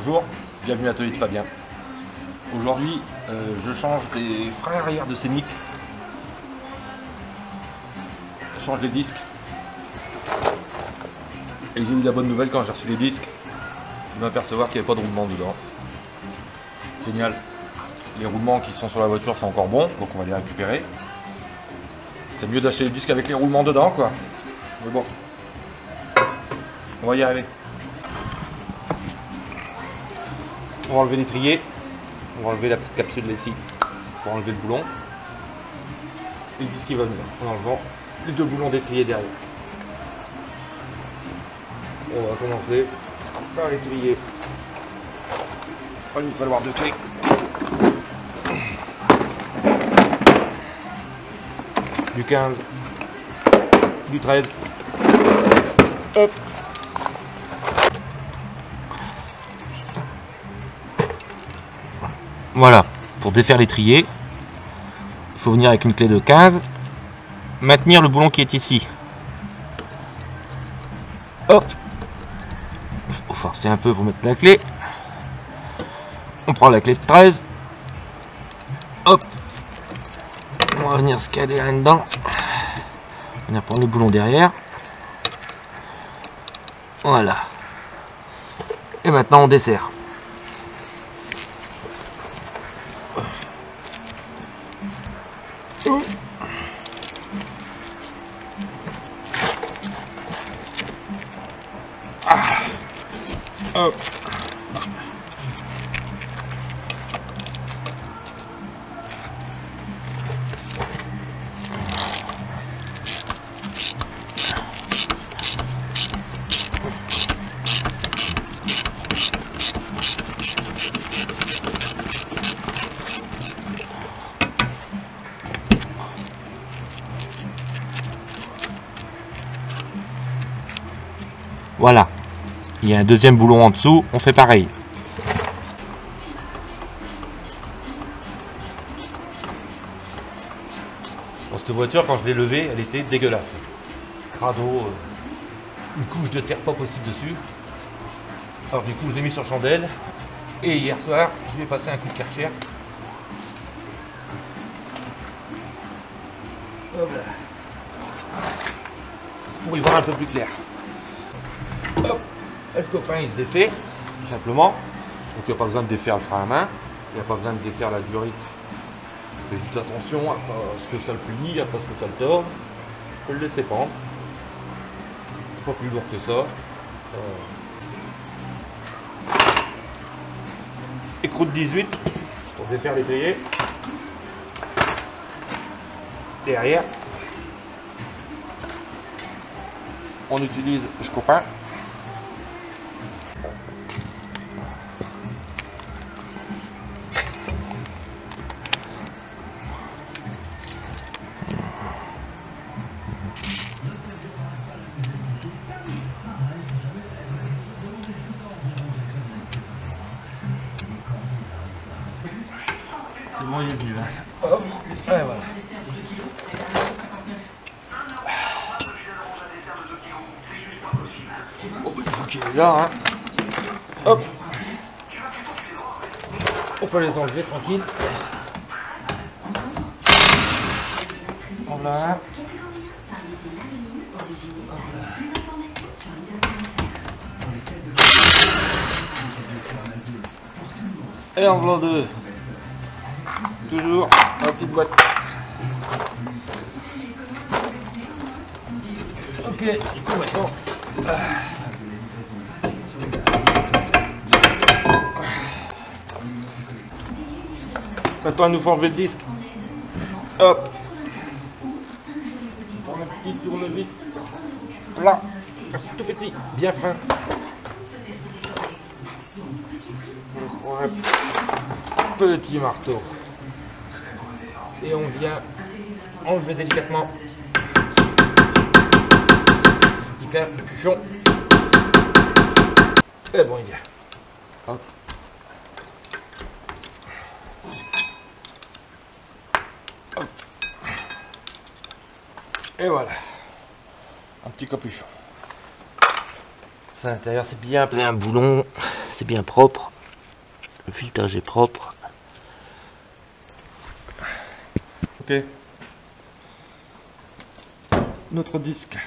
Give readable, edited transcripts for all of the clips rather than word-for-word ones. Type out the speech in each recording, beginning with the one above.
Bonjour, bienvenue à l'atelier de Fabien. Aujourd'hui, je change les freins arrière de Scénic. Je change les disques. Et j'ai eu la bonne nouvelle quand j'ai reçu les disques de m'apercevoir qu'il n'y avait pas de roulement dedans. Génial. Les roulements qui sont sur la voiture sont encore bons, donc on va les récupérer. C'est mieux d'acheter les disques avec les roulements dedans, quoi. Mais bon, on va y arriver. On va enlever l'étrier, on va enlever la petite capsule là ici pour enlever le boulon. Et le disque qui va venir en enlevant les deux boulons d'étrier derrière. On va commencer par l'étrier. Il va nous falloir deux clés. Du 15, du 13. Hop. Voilà, pour défaire l'étrier, il faut venir avec une clé de 15, maintenir le boulon qui est ici. Hop, il faut forcer un peu pour mettre la clé. On prend la clé de 13. Hop, on va venir se caler là-dedans. On va venir prendre le boulon derrière. Voilà. Et maintenant on desserre. Hop. Voilà. Il y a un deuxième boulon en dessous, on fait pareil. Bon, cette voiture, quand je l'ai levée, elle était dégueulasse. Crado, une couche de terre pas possible dessus. Alors du coup, je l'ai mis sur chandelle. Et hier soir, je vais passer un coup de Karcher. Hop là. Pour y voir un peu plus clair. Hop. Le copain il se défait, tout simplement. Donc il n'y a pas besoin de défaire le frein à main, il n'y a pas besoin de défaire la durite. On fait juste attention à ce que ça le plie, à pas ce que ça le tord. On peut le laisser pendre. C'est pas plus lourd que ça. Écrou de 18 pour défaire l'étrier. Derrière, on utilise le copain. C'est bon, il est venu là. Hop, et voilà. Oh, il faut qu'il est là, hein. Hop. On peut les enlever tranquille. Voilà. Et en blanc 2. Toujours dans la petite boîte. Ok, du coup maintenant. Maintenant il nous faut enlever le disque. Hop. On prend un petit tournevis. Là. Tout petit, bien fin. On prend un petit marteau. Et on vient enlever délicatement ce petit capuchon. Et bon, il y a. Hop. Hop. Et voilà. Un petit capuchon. Ça, à l'intérieur, c'est bien plein un boulon. c'est bien propre. Le filetage est propre. Ok. Notre disque.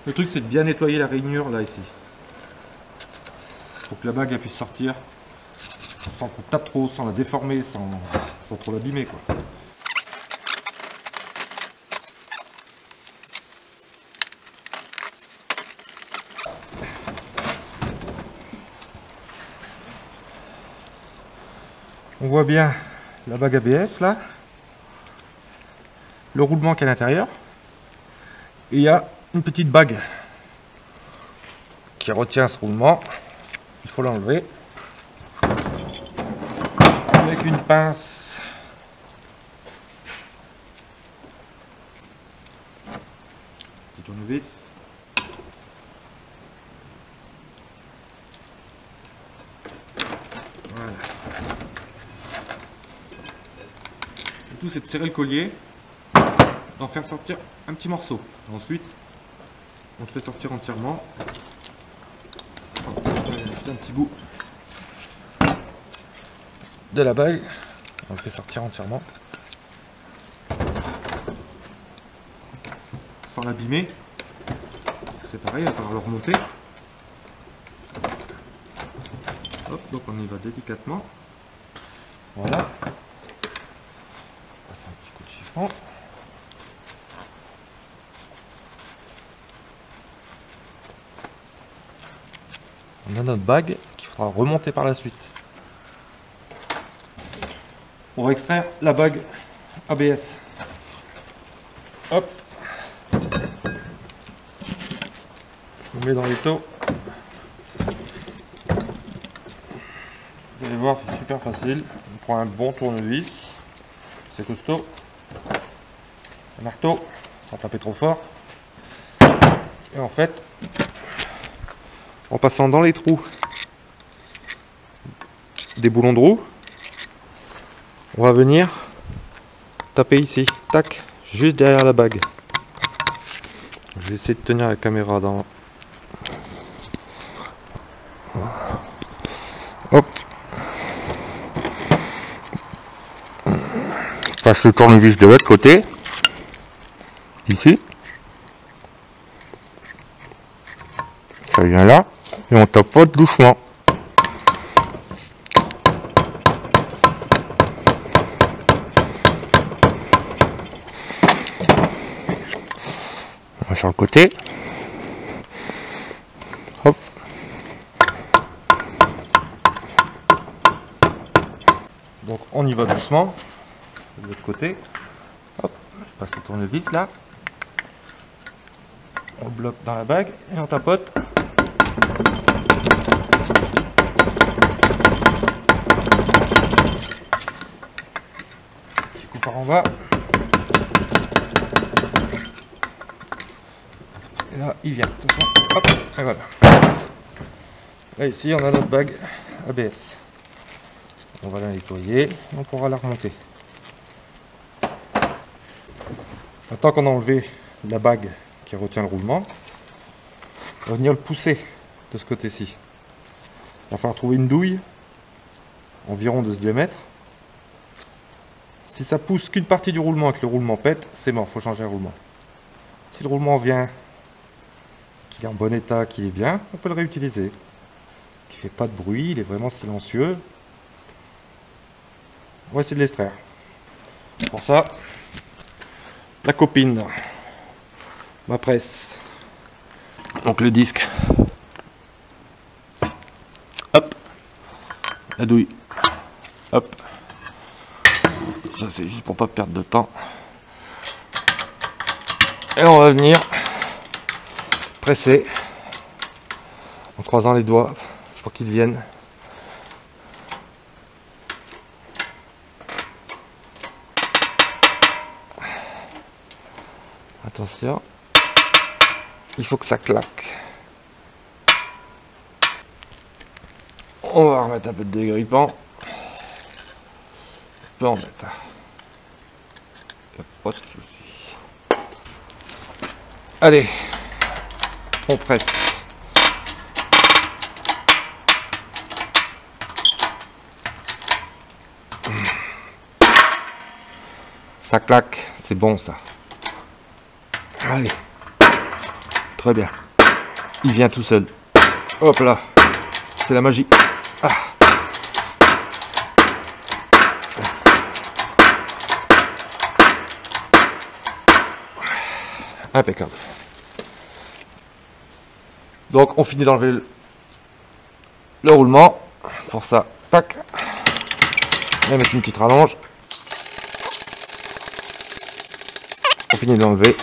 Le truc, c'est de bien nettoyer la rainure là ici, pour que la bague elle puisse sortir sans qu'on tape trop, sans la déformer, sans trop l'abîmer quoi. On voit bien la bague ABS là, le roulement qui est à l'intérieur, et il y a une petite bague qui retient ce roulement. Il faut l'enlever avec une pince. Petit tournevis. Voilà. Le tout, c'est de serrer le collier, d'en faire sortir un petit morceau. Ensuite, on le fait sortir entièrement. Juste un petit bout de la bague. On le fait sortir entièrement. Sans l'abîmer. C'est pareil, il va falloir le remonter. Hop, donc on y va délicatement. Voilà. Passer un petit coup de chiffon. On a notre bague qu'il faudra remonter par la suite. On va extraire la bague ABS. Hop. Je le mets dans l'étau. Vous allez voir, c'est super facile. On prend un bon tournevis. C'est costaud. Un marteau, sans taper trop fort. Et en fait, en passant dans les trous des boulons de roue, on va venir taper ici, tac, juste derrière la bague. Je vais essayer de tenir la caméra dans... Hop. Je passe le tournevis de l'autre côté, ici. Ça vient là, et on tapote doucement. On va sur le côté. Hop. Donc on y va doucement. De l'autre côté. Hop, je passe le tournevis là. On bloque dans la bague et on tapote. Petit coup par en bas. Et là, il vient. Hop, et voilà. Là, ici, on a notre bague ABS. On va la nettoyer et on pourra la remonter. Maintenant qu'on a enlevé la bague qui retient le roulement, on va venir le pousser de ce côté-ci. Il va falloir trouver une douille environ de ce diamètre. Si ça pousse qu'une partie du roulement et que le roulement pète, c'est mort, il faut changer le roulement. Si le roulement vient, qu'il est en bon état, qu'il est bien, on peut le réutiliser. Qui fait pas de bruit, il est vraiment silencieux. On va essayer de l'extraire. Pour ça, la copine, ma presse. Donc le disque. Hop. La douille. Hop. Ça c'est juste pour pas perdre de temps. Et on va venir presser en croisant les doigts pour qu'ils viennent. Attention. Il faut que ça claque. On va remettre un peu de dégrippant. On peut en mettre. Y a pas de souci. Allez, on presse. Ça claque, c'est bon ça. Allez, très bien. Il vient tout seul. Hop là, c'est la magie. Ah. Impeccable. Donc on finit d'enlever le roulement. Pour ça, tac. On va mettre une petite rallonge. On finit d'enlever.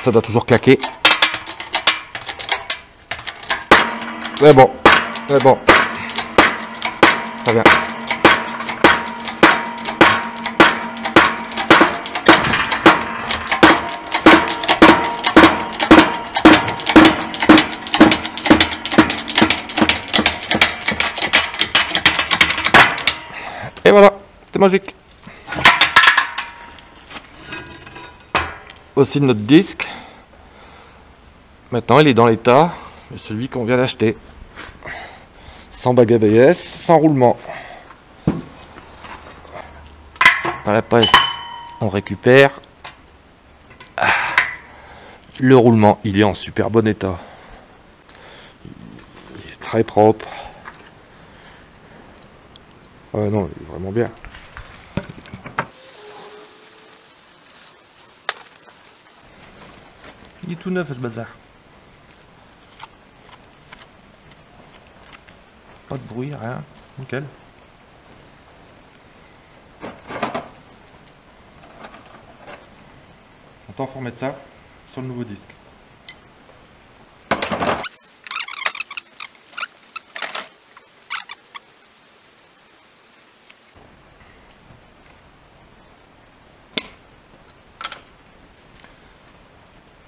Ça doit toujours claquer. C'est bon. C'est bon. Très bien. Et voilà, c'est magique. Aussi notre disque. Maintenant il est dans l'état de celui qu'on vient d'acheter. Sans bague ABS, sans roulement. Dans la presse, on récupère. Le roulement, il est en super bon état. Il est très propre. Ah non, il est vraiment bien. Il est tout neuf ce bazar. Pas de bruit, rien. Nickel. Maintenant, faut remettre ça sur le nouveau disque.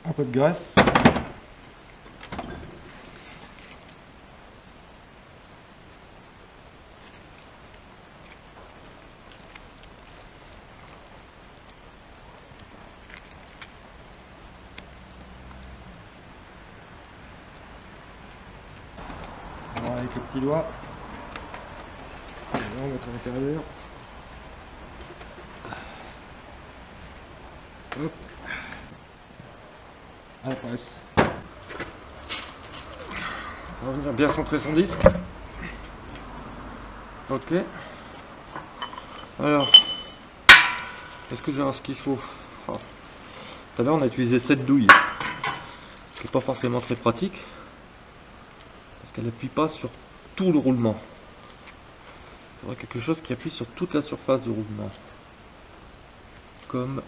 Un peu de graisse. Voilà, avec le petit doigt. On va mettre à l'intérieur. Hop. À la presse. On va venir bien centrer son disque. Ok. Alors, est-ce que j'ai ce qu'il faut? Oh. Tout à l'heure on a utilisé cette douille, qui n'est pas forcément très pratique, parce qu'elle n'appuie pas sur tout le roulement. Il faudrait quelque chose qui appuie sur toute la surface du roulement. Comme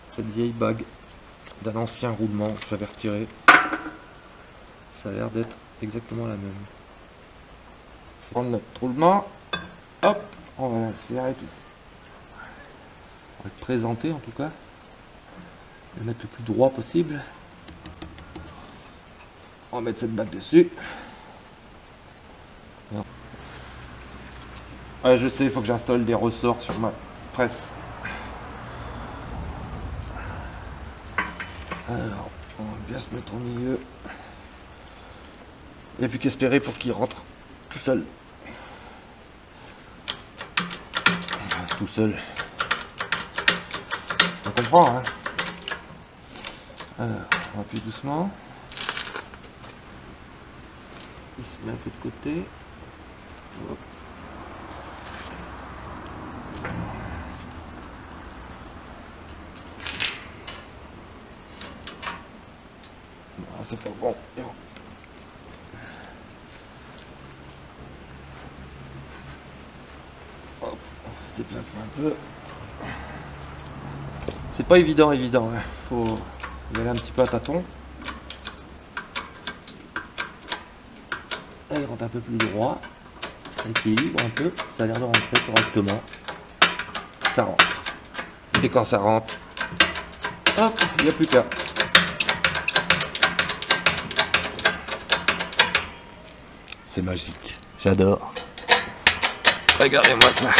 cette vieille bague d'un ancien roulement que j'avais retiré. Ça a l'air d'être exactement la même. On va prendre notre roulement. Hop, on va l'insérer tout. On va le présenter en tout cas. Le mettre le plus droit possible. On va mettre cette bague dessus. Ouais, je sais, il faut que j'installe des ressorts sur ma presse. Alors, on va bien se mettre au milieu. Il n'y a plus qu'à espérer pour qu'il rentre tout seul. Tout seul. On comprend, hein. Alors, on va appuyer doucement. Il se met un peu de côté. Hop. Ah, c'est pas bon. Hop, on va se déplacer un peu. C'est pas évident, hein. Faut y aller un petit peu à tâtons. Là, il rentre un peu plus droit. Ça équilibre un peu. Ça a l'air de rentrer correctement. Ça rentre. Et quand ça rentre, Hop, il n'y a plus qu'à. C'est magique. J'adore. Regardez-moi ça.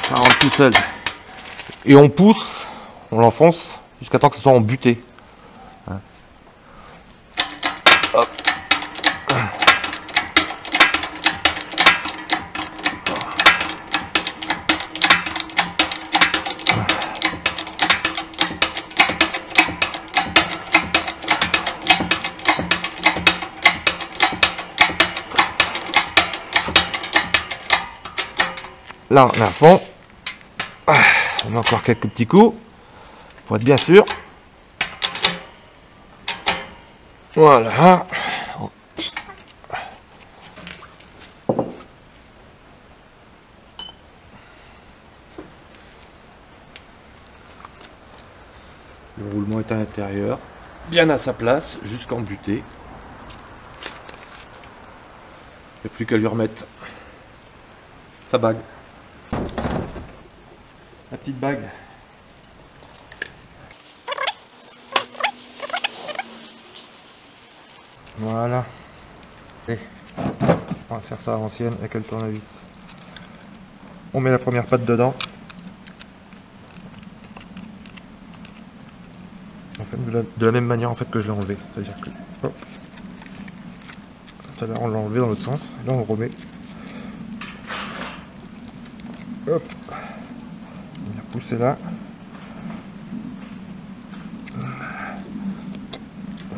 Ça rentre tout seul. Et on pousse, on l'enfonce jusqu'à temps que ce soit embuté. Hein. Hop. Là, on est à fond. On met encore quelques petits coups pour être bien sûr. Voilà. Le roulement est à l'intérieur, bien à sa place, jusqu'en butée. Il n'y a plus qu'à lui remettre sa bague. La petite bague. Voilà. Et on va faire ça à l'ancienne avec le tournevis. On met la première patte dedans. En fait, de la même manière en fait que je l'ai enlevé. C'est-à-dire que hop. Tout à l'heure on l'a enlevé dans l'autre sens. Là on le remet. Hop. On vient pousser là.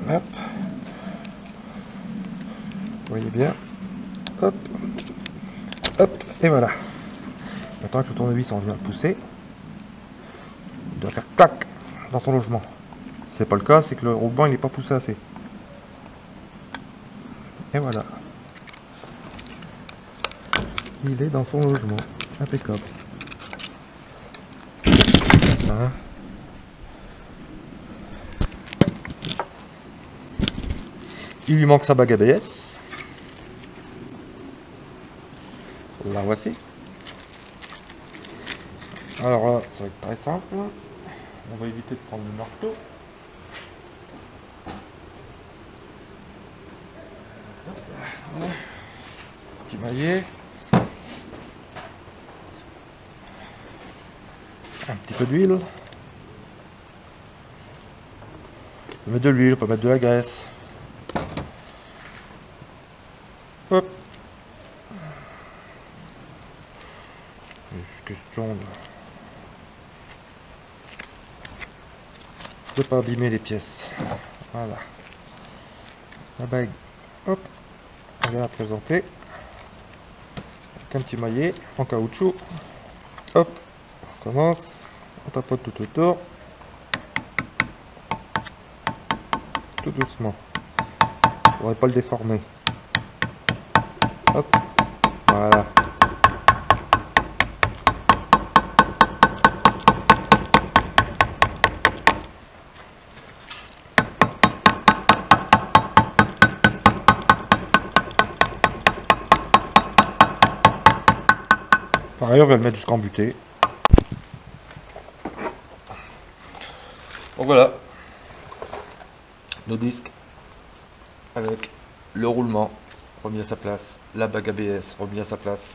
Hop. Vous voyez bien. Hop. Hop. Et voilà. Maintenant avec le tournevis on vient le pousser. Il doit faire clac dans son logement. Si c'est pas le cas, c'est que le roulement il n'est pas poussé assez. Et voilà. Il est dans son logement. Impeccable. Hein. Il lui manque sa bague ABS. La voici. Alors là, ça va être très simple. On va éviter de prendre le marteau. Petit maillet. Un petit peu d'huile. On peut mettre de l'huile, on peut mettre de la graisse. Hop. Juste question de pas abîmer les pièces. Voilà. La bague. Hop. On vient la présenter. Avec un petit maillet en caoutchouc. Hop. On commence. On tapote tout autour. Tout doucement. On ne faudrait pas le déformer. Hop. Voilà. Par ailleurs, on va le mettre jusqu'en butée. Donc voilà, nos disques avec le roulement remis à sa place, la bague ABS remis à sa place.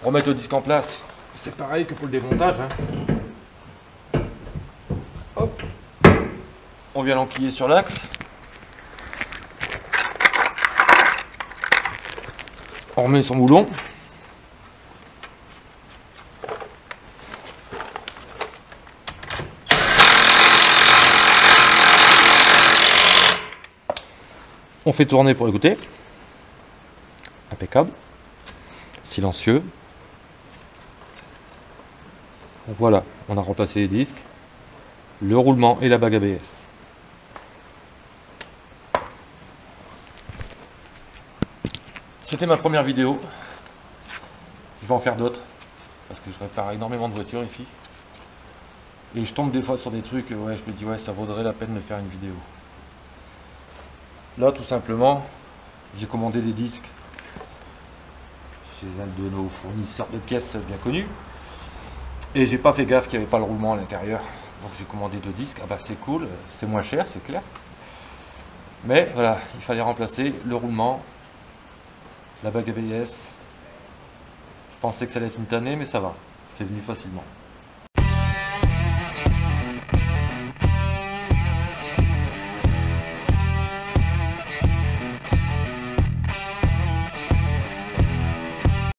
Remettre le disque en place, c'est pareil que pour le démontage. Hein. Hop. On vient l'enquiller sur l'axe. On remet son boulon. On fait tourner pour écouter. Impeccable. Silencieux. Donc voilà, on a remplacé les disques, le roulement et la bague ABS. C'était ma première vidéo. Je vais en faire d'autres parce que je répare énormément de voitures ici. Et je tombe des fois sur des trucs, ouais, je me dis ouais, ça vaudrait la peine de faire une vidéo. Là, tout simplement, j'ai commandé des disques chez un de nos fournisseurs de pièces bien connus. Et j'ai pas fait gaffe qu'il n'y avait pas le roulement à l'intérieur. Donc j'ai commandé 2 disques. Ah bah c'est cool, c'est moins cher, c'est clair. Mais voilà, il fallait remplacer le roulement, la bague ABS. Je pensais que ça allait être une tannée, mais ça va. C'est venu facilement.